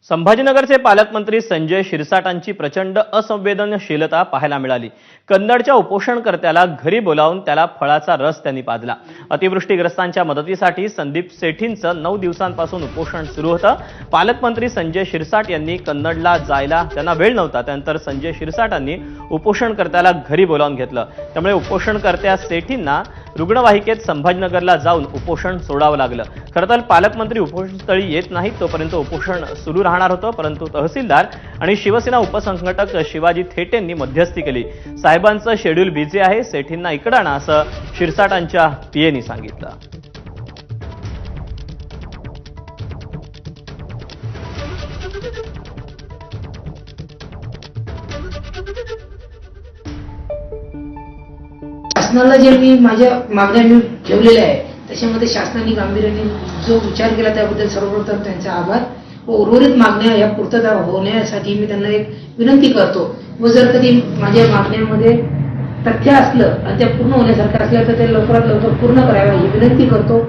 संभाजीनगरचे पालकमंत्री संजय शिरसाटांची प्रचंड असंवेदनशीलता पाहायला मिळाली। कन्नडच्या उपोषणकर्त्याला घरी बोलावून त्याला फळाचा रस त्यांनी पाजला। अतिवृष्टीग्रस्तांच्या मदतीसाठी संदीप सेठींचं 9 दिवसांपासून उपोषण सुरू होतं। पालकमंत्री संजय शिरसाट यांनी कन्नडला जायला त्यांना वेळ नव्हता। त्यानंतर संजय शिरसाटांनी उपोषणकर्त्याला घरी बोलावून घेतलं। त्यामुळे उपोषणकर्त्या सेठींना रुग्णवाहिकेत संभाजीनगरला जाऊन उपोषण सोडावं लागलं। खरं तर पालकमंत्री उपोषणस्थळी येत नाहीत तोपर्यंत उपोषण सुरू राहणार होतं, परंतु तहसीलदार आणि शिवसेना उपसंघटक शिवाजी थेटेंनी मध्यस्थी केली। साहेबांचं शेड्यूल बिझी आहे, सेठींना इकडे आणा असं शिरसाटांच्या पीएनी सांगितलं। शासनाला जे मी माझ्या मागण्या मी ठेवलेल्या आहे त्याच्यामध्ये शासनाने गांभीर्याने जो विचार केला त्याबद्दल सर्वप्रथम त्यांचा आभार व उर्वरित मागण्या या पूर्तता होण्यासाठी मी त्यांना एक विनंती करतो व जर कधी माझ्या मागण्यांमध्ये तथ्य असलं आणि त्या पूर्ण होण्यासारखं असलं तर ते लवकरात लवकर पूर्ण करावं ही विनंती करतो।